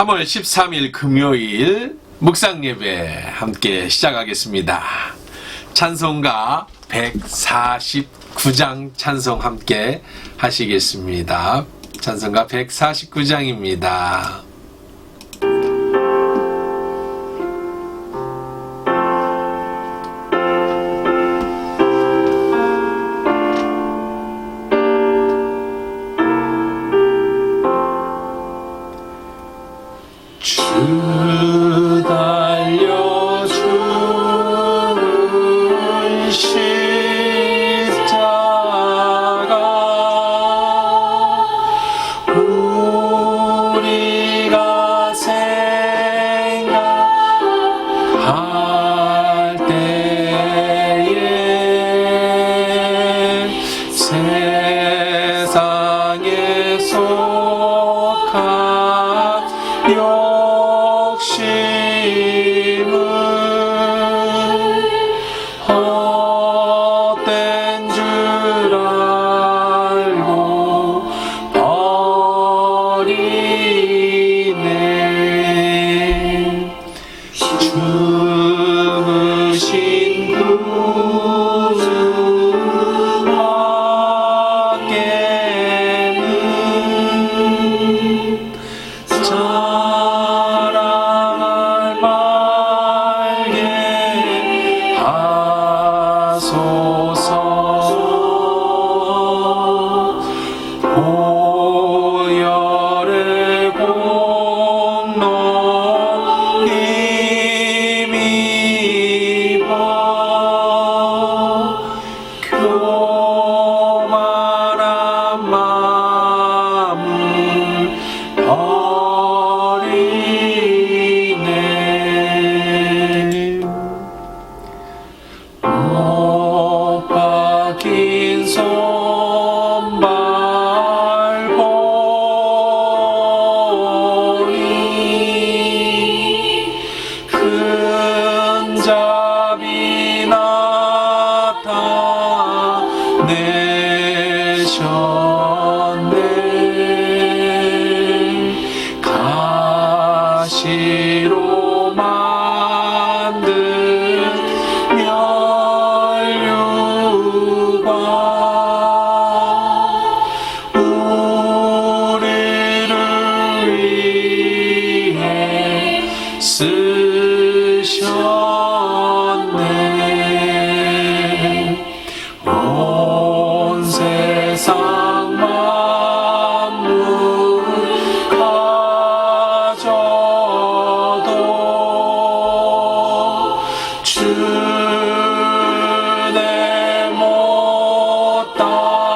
3월 13일 금요일 묵상예배 함께 시작하겠습니다. 찬송가 149장 찬송 함께 하시겠습니다. 찬송가 149장입니다. 주 달려준 십자가 우리가 생각할 때에 세상에 속한 욕심은 헛된 줄 알고 버리네. 죽으신 구주와께는 자랑할 말게 하소서. 보혈의 공로 힘입어 교만한 마음을 버리네. 못 박힌 손발 보니 큰 자비 나타내셨네. 가시로 만든 멸류관 우리를 위해 쓰셨네. 온 세상 만물 가져도 주내 못 갚겠네.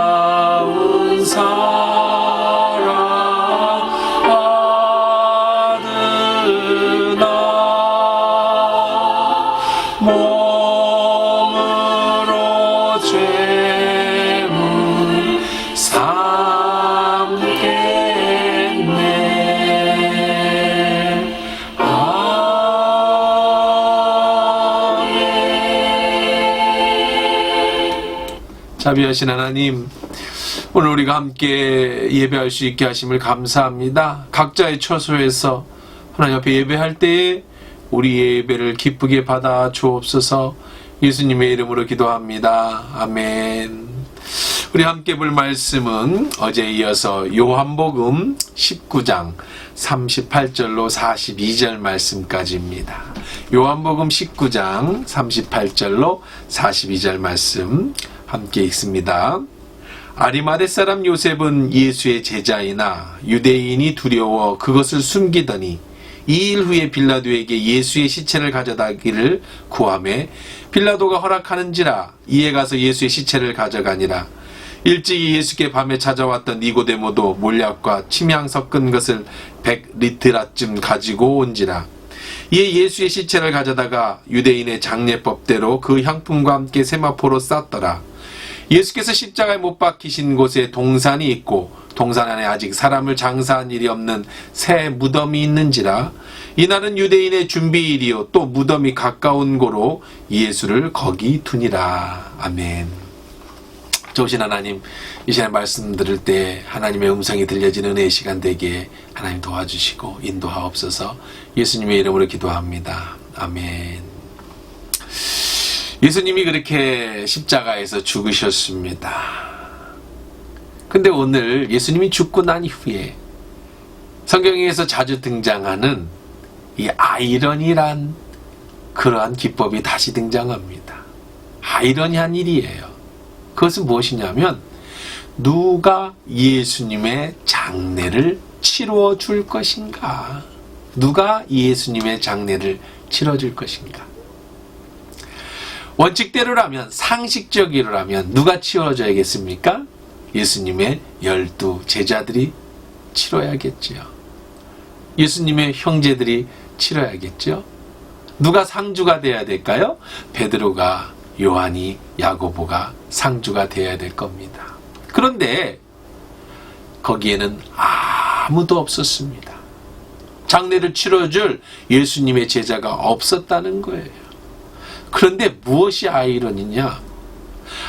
놀라운 사랑 받으나 몸으로 죄물 삼겠네. 아멘. 자비하신 하나님, 오늘 우리가 함께 예배할 수 있게 하심을 감사합니다. 각자의 처소에서 하나님 앞에 예배할 때에 우리 예배를 기쁘게 받아 주옵소서. 예수님의 이름으로 기도합니다. 아멘. 우리 함께 볼 말씀은 어제에 이어서 요한복음 19장 38절로 42절 말씀까지입니다. 요한복음 19장 38절로 42절 말씀 함께 읽습니다. 아리마대 사람 요셉은 예수의 제자이나 유대인이 두려워 그것을 숨기더니 2일 후에 빌라도에게 예수의 시체를 가져다기를 구하매 빌라도가 허락하는지라 이에 가서 예수의 시체를 가져가니라. 일찍이 예수께 밤에 찾아왔던 니고데모도 몰약과 침향 섞은 것을 100리트라쯤 가지고 온지라. 이에 예수의 시체를 가져다가 유대인의 장례법대로 그 향품과 함께 세마포로 쌌더라. 예수께서 십자가에 못 박히신 곳에 동산이 있고 동산 안에 아직 사람을 장사한 일이 없는 새 무덤이 있는지라. 이날은 유대인의 준비일이요 또 무덤이 가까운 고로 예수를 거기 두니라. 아멘. 좋으신 하나님, 이 시간에 말씀 들을 때 하나님의 음성이 들려지는 은혜의 시간 되게 하나님 도와주시고 인도하옵소서. 예수님의 이름으로 기도합니다. 아멘. 예수님이 그렇게 십자가에서 죽으셨습니다. 근데 오늘 예수님이 죽고 난 이후에 성경에서 자주 등장하는 이 아이러니란 그러한 기법이 다시 등장합니다. 아이러니한 일이에요. 그것은 무엇이냐면 누가 예수님의 장례를 치루어 줄 것인가? 누가 예수님의 장례를 치러줄 것인가? 원칙대로라면, 상식적으로라면 누가 치러줘야겠습니까? 예수님의 12 제자들이 치러야겠죠. 예수님의 형제들이 치러야겠죠. 누가 상주가 돼야 될까요? 베드로가, 요한이, 야고보가 상주가 돼야 될 겁니다. 그런데 거기에는 아무도 없었습니다. 장례를 치러줄 예수님의 제자가 없었다는 거예요. 그런데 무엇이 아이러니냐?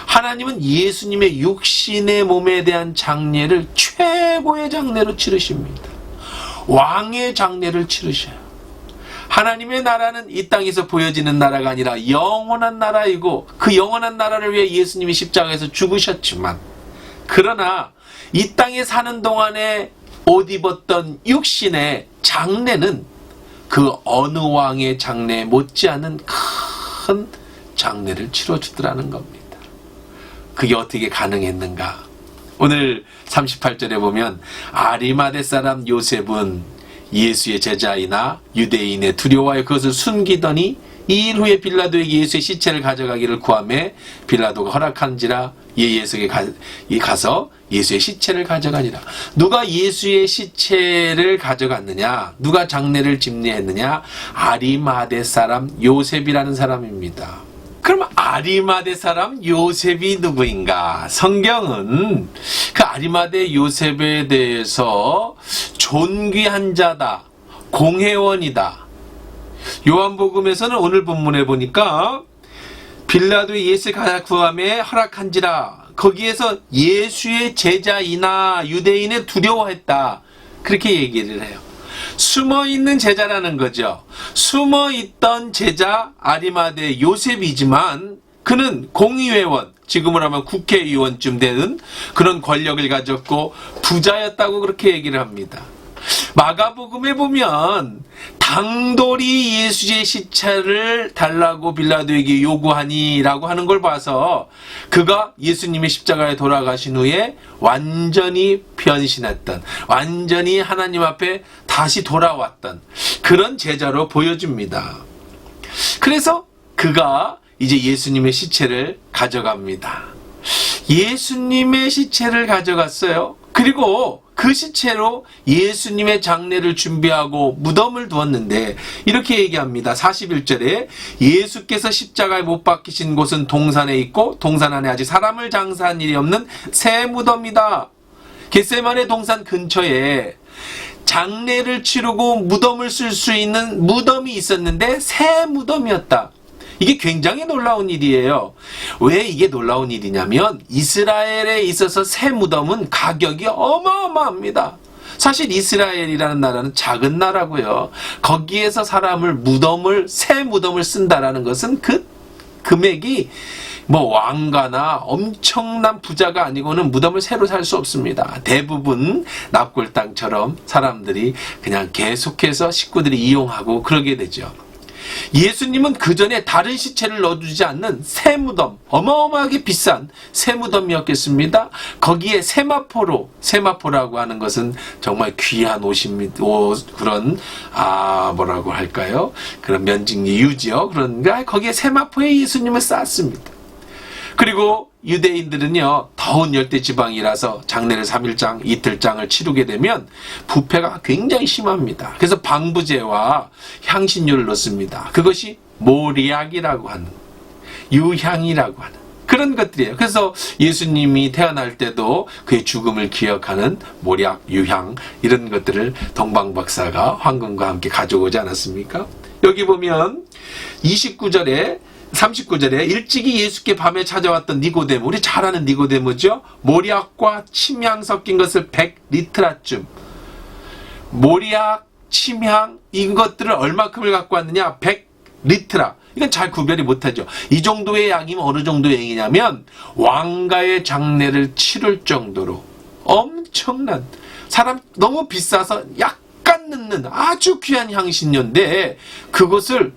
하나님은 예수님의 육신의 몸에 대한 장례를 최고의 장례로 치르십니다. 왕의 장례를 치르셔요. 하나님의 나라는 이 땅에서 보여지는 나라가 아니라 영원한 나라이고 그 영원한 나라를 위해 예수님이 십자가에서 죽으셨지만, 그러나 이 땅에 사는 동안에 옷 입었던 육신의 장례는 그 어느 왕의 장례에 못지않은 큰 장례를 치러주더라는 겁니다. 그게 어떻게 가능했는가? 오늘 38절에 보면 아리마대 사람 요셉은 예수의 제자이나 유대인의 두려워하여 그것을 숨기더니 2일 후에 빌라도에게 예수의 시체를 가져가기를 구하매 빌라도가 허락한지라 예수에게 가서 예수의 시체를 가져가니라. 누가 예수의 시체를 가져갔느냐? 누가 장례를 집례했느냐? 아리마대 사람 요셉이라는 사람입니다. 그럼 아리마대 사람 요셉이 누구인가? 성경은 그 아리마대 요셉에 대해서 존귀한 자다, 공회원이다. 요한복음에서는 오늘 본문에 보니까 빌라도의 예수를 구함에 허락한지라, 거기에서 예수의 제자이나 유대인에 두려워했다, 그렇게 얘기를 해요. 숨어있는 제자라는 거죠. 숨어있던 제자 아리마대 요셉이지만 그는 공의회원, 지금으로 하면 국회의원쯤 되는 그런 권력을 가졌고 부자였다고 그렇게 얘기를 합니다. 마가복음에 보면 당돌이 예수의 시체를 달라고 빌라도에게 요구하니라고 하는 걸 봐서 그가 예수님의 십자가에 돌아가신 후에 완전히 변신했던, 완전히 하나님 앞에 다시 돌아왔던 그런 제자로 보여집니다. 그래서 그가 이제 예수님의 시체를 가져갑니다. 예수님의 시체를 가져갔어요. 그리고 그 시체로 예수님의 장례를 준비하고 무덤을 두었는데 이렇게 얘기합니다. 41절에 예수께서 십자가에 못 박히신 곳은 동산에 있고 동산 안에 아직 사람을 장사한 일이 없는 새 무덤이다. 겟세마네 동산 근처에 장례를 치르고 무덤을 쓸 수 있는 무덤이 있었는데 새 무덤이었다. 이게 굉장히 놀라운 일이에요. 왜 이게 놀라운 일이냐면 이스라엘에 있어서 새 무덤은 가격이 어마어마합니다. 사실 이스라엘이라는 나라는 작은 나라고요. 거기에서 새 무덤을 쓴다라는 것은 그 금액이 뭐 왕가나 엄청난 부자가 아니고는 무덤을 새로 살 수 없습니다. 대부분 납골 땅처럼 사람들이 그냥 계속해서 식구들이 이용하고 그러게 되죠. 예수님은 그 전에 다른 시체를 넣어두지 않는 새 무덤, 어마어마하게 비싼 새 무덤이었겠습니다. 거기에 세마포라고 하는 것은 정말 귀한 옷입니다. 그런 뭐라고 할까요? 그런 면직리 유지요. 그런가 거기에 세마포에 예수님을 쌓았습니다. 그리고 유대인들은요, 더운 열대지방이라서 장례를 3일장, 이틀장을 치르게 되면 부패가 굉장히 심합니다. 그래서 방부제와 향신료를 넣습니다. 그것이 모리약이라고 하는, 유향이라고 하는 그런 것들이에요. 그래서 예수님이 태어날 때도 그의 죽음을 기억하는 모략, 유향 이런 것들을 동방박사가 황금과 함께 가져오지 않았습니까? 여기 보면 39절에 일찍이 예수께 밤에 찾아왔던 니고데모, 우리 잘 아는 니고데모죠. 모략과 침향 섞인 것을 100리트라쯤, 모략, 침향 이것들을 얼마큼을 갖고 왔느냐? 100리트라. 이건 잘 구별이 못하죠. 이 정도의 양이면 어느 정도의 양이냐면 왕가의 장례를 치를 정도로 엄청난, 사람 너무 비싸서 약간 넣는 아주 귀한 향신료인데 그것을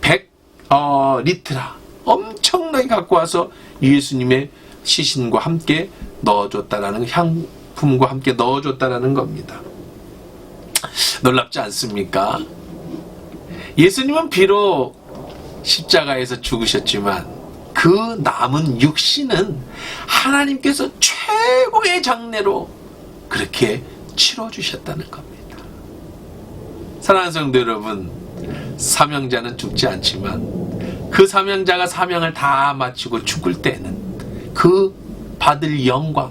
100리트라 엄청나게 갖고 와서 예수님의 시신과 함께 넣어줬다라는, 향품과 함께 넣어줬다라는 겁니다. 놀랍지 않습니까? 예수님은 비록 십자가에서 죽으셨지만 그 남은 육신은 하나님께서 최고의 장례로 그렇게 치러주셨다는 겁니다. 사랑하는 성도 여러분, 사명자는 죽지 않지만 그 사명자가 사명을 다 마치고 죽을 때는 그 받을 영광,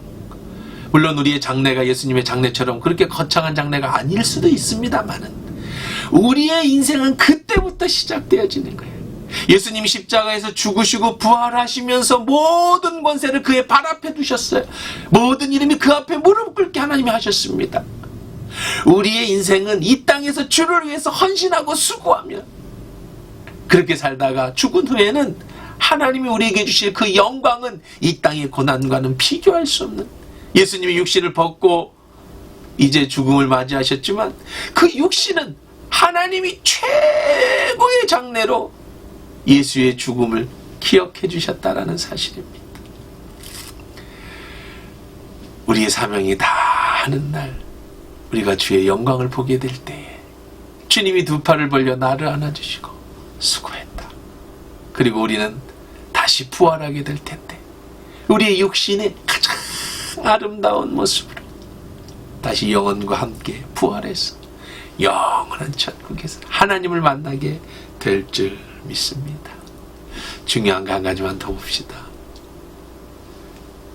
물론 우리의 장례가 예수님의 장례처럼 그렇게 거창한 장례가 아닐 수도 있습니다만은 우리의 인생은 그때부터 시작되어지는 거예요. 예수님이 십자가에서 죽으시고 부활하시면서 모든 권세를 그의 발 앞에 두셨어요. 모든 이름이 그 앞에 무릎 꿇게 하나님이 하셨습니다. 우리의 인생은 이 땅에서 주를 위해서 헌신하고 수고하며 그렇게 살다가 죽은 후에는 하나님이 우리에게 주실 그 영광은 이 땅의 고난과는 비교할 수 없는, 예수님이 육신을 벗고 이제 죽음을 맞이하셨지만 그 육신은 하나님이 최고의 장례로 예수의 죽음을 기억해 주셨다라는 사실입니다. 우리의 사명이 다 하는 날, 우리가 주의 영광을 보게 될 때에 주님이 두 팔을 벌려 나를 안아주시고 수고했다. 그리고 우리는 다시 부활하게 될 텐데 우리의 육신의 가장 아름다운 모습으로 다시 영혼과 함께 부활해서 영원한 천국에서 하나님을 만나게 될 줄 믿습니다. 중요한 거 한 가지만 더 봅시다.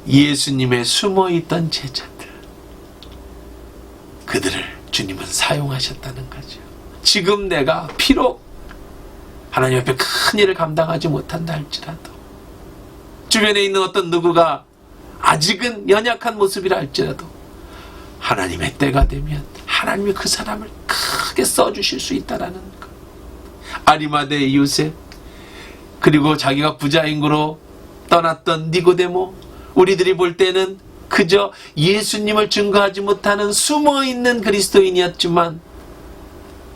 예수님의 숨어있던 제자들, 그들을 주님은 사용하셨다는 거죠. 지금 내가 비록 하나님 앞에 큰 일을 감당하지 못한다 할지라도, 주변에 있는 어떤 누구가 아직은 연약한 모습이라 할지라도 하나님의 때가 되면 하나님이 그 사람을 크게 써주실 수 있다라는 것. 아리마대의 요셉, 그리고 자기가 부자인으로 떠났던 니고데모, 우리들이 볼 때는 그저 예수님을 증거하지 못하는 숨어있는 그리스도인이었지만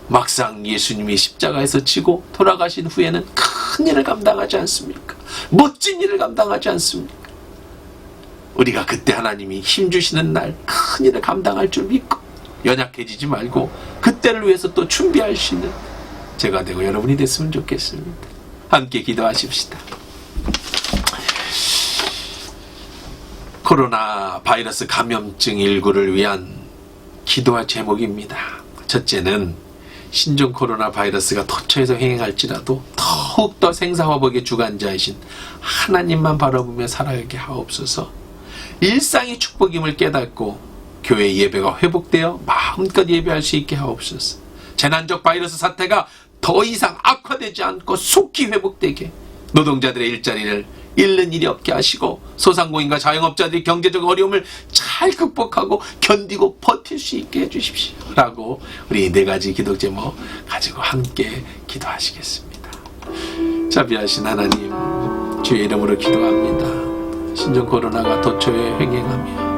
막상 예수님이 십자가에서 지고 돌아가신 후에는 큰 일을 감당하지 않습니까? 멋진 일을 감당하지 않습니까? 우리가 그때 하나님이 힘주시는 날 큰 일을 감당할 줄 믿고 연약해지지 말고 그때를 위해서 또 준비할 수 있는 제가 되고 여러분이 됐으면 좋겠습니다. 함께 기도하십시다. 코로나 바이러스 감염증 19를 위한 기도할 제목입니다. 첫째는 신종 코로나 바이러스가 도처에서 행행할지라도 더욱더 생사화복의 주관자이신 하나님만 바라보며 살아가게 하옵소서. 일상의 축복임을 깨닫고 교회 예배가 회복되어 마음껏 예배할 수 있게 하옵소서. 재난적 바이러스 사태가 더 이상 악화되지 않고 속히 회복되게, 노동자들의 일자리를 잃는 일이 없게 하시고 소상공인과 자영업자들이 경제적 어려움을 잘 극복하고 견디고 버틸 수 있게 해주십시오 라고 우리 네 가지 기도 제목 가지고 함께 기도하시겠습니다. 자비하신 하나님, 주의 이름으로 기도합니다. 신종 코로나가 도처에 횡행하며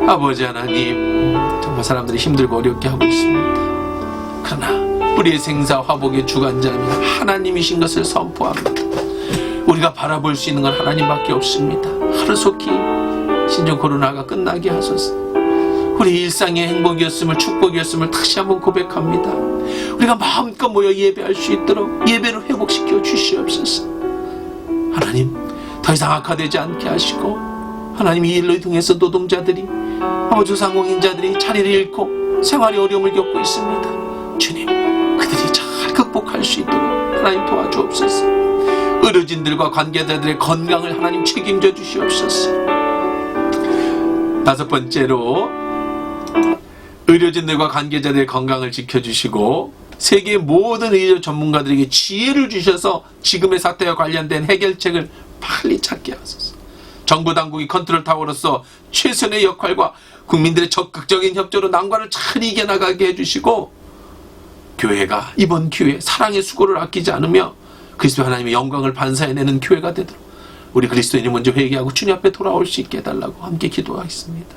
아버지 하나님, 정말 사람들이 힘들고 어렵게 하고 있습니다. 그러나 우리의 생사 화복의 주관자이며 하나님이신 것을 선포합니다. 우리가 바라볼 수 있는 건 하나님밖에 없습니다. 하루속히 신종 코로나가 끝나게 하소서. 우리 일상의 행복이었음을, 축복이었음을 다시 한번 고백합니다. 우리가 마음껏 모여 예배할 수 있도록 예배를 회복시켜 주시옵소서. 하나님, 더 이상 악화되지 않게 하시고, 하나님, 이 일로 통해서 노동자들이, 소상공인자들이 자리를 잃고 생활의 어려움을 겪고 있습니다. 주님, 그들이 잘 극복할 수 있도록 하나님 도와주옵소서. 의료진들과 관계자들의 건강을 하나님 책임져 주시옵소서. 다섯 번째로 의료진들과 관계자들의 건강을 지켜주시고 세계의 모든 의료 전문가들에게 지혜를 주셔서 지금의 사태와 관련된 해결책을 빨리 찾게 하소서. 정부 당국이 컨트롤 타워로서 최선의 역할과 국민들의 적극적인 협조로 난관을 잘 이겨나가게 해주시고 교회가 이번 기회에 사랑의 수고를 아끼지 않으며 그리스도 하나님의 영광을 반사해내는 교회가 되도록 우리 그리스도인이 먼저 회개하고 주님 앞에 돌아올 수 있게 해달라고 함께 기도하겠습니다.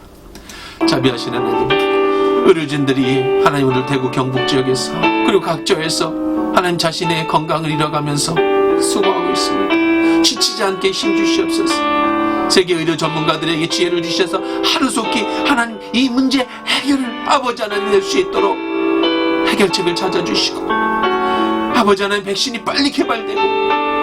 자비하시는 하나님, 의료진들이 하나님 오늘 대구 경북 지역에서 그리고 각 지역에서 하나님 자신의 건강을 잃어가면서 수고하고 있습니다. 지치지 않게 힘주시옵소서. 세계 의료 전문가들에게 지혜를 주셔서 하루속히 하나님 이 문제 해결을 아버지 하나님 낼 수 있도록 해결책을 찾아주시고 아버지 하나님 백신이 빨리 개발되고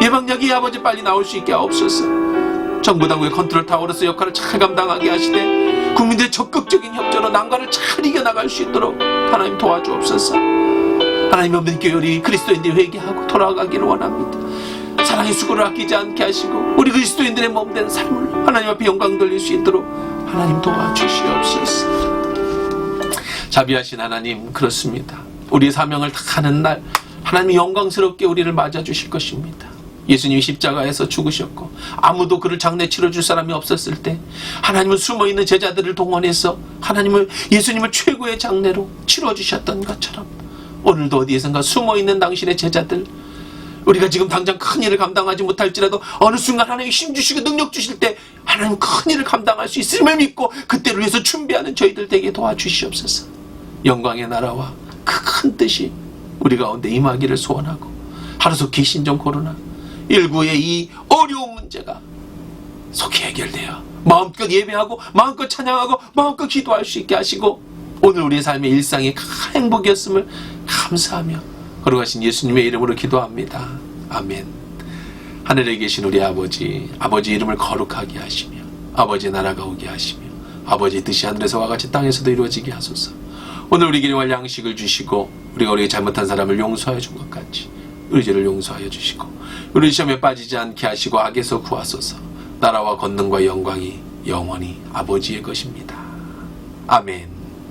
예방약이 아버지 빨리 나올 수 있게 하옵소서. 정부 당국의 컨트롤 타워로서 역할을 잘 감당하게 하시되 국민들의 적극적인 협조로 난관을 잘 이겨나갈 수 있도록 하나님 도와주옵소서. 하나님 없는 교회리 그리스도인들이 회개하고 돌아가기를 원합니다. 사랑의 수고를 아끼지 않게 하시고 우리 그리스도인들의 몸된 삶을 하나님 앞에 영광 돌릴 수 있도록 하나님 도와주시옵소서. 자비하신 하나님, 그렇습니다. 우리의 사명을 다 하는 날 하나님이 영광스럽게 우리를 맞아주실 것입니다. 예수님이 십자가에서 죽으셨고 아무도 그를 장례 치러줄 사람이 없었을 때 하나님은 숨어있는 제자들을 동원해서 예수님을 최고의 장례로 치러주셨던 것처럼 오늘도 어디에선가 숨어있는 당신의 제자들, 우리가 지금 당장 큰 일을 감당하지 못할지라도 어느 순간 하나님이 힘주시고 능력 주실 때 하나님 큰 일을 감당할 수 있음을 믿고 그때를 위해서 준비하는 저희들 되게 도와주시옵소서. 영광의 나라와 그 큰 뜻이 우리 가운데 임하기를 소원하고 하루속히 신종 코로나19의 이 어려운 문제가 속히 해결되어 마음껏 예배하고 마음껏 찬양하고 마음껏 기도할 수 있게 하시고 오늘 우리의 삶의 일상이 행복이었음을 감사하며 거룩하신 예수님의 이름으로 기도합니다. 아멘. 하늘에 계신 우리 아버지 이름을 거룩하게 하시며 아버지의 나라가 오게 하시며 아버지의 뜻이 하늘에서와 같이 땅에서도 이루어지게 하소서. 오늘 우리 길에 할 양식을 주시고 우리가 우리에게 잘못한 사람을 용서하여 준 것 같이 우리 죄를 용서하여 주시고 우리 시험에 빠지지 않게 하시고 악에서 구하소서. 나라와 권능과 영광이 영원히 아버지의 것입니다. 아멘.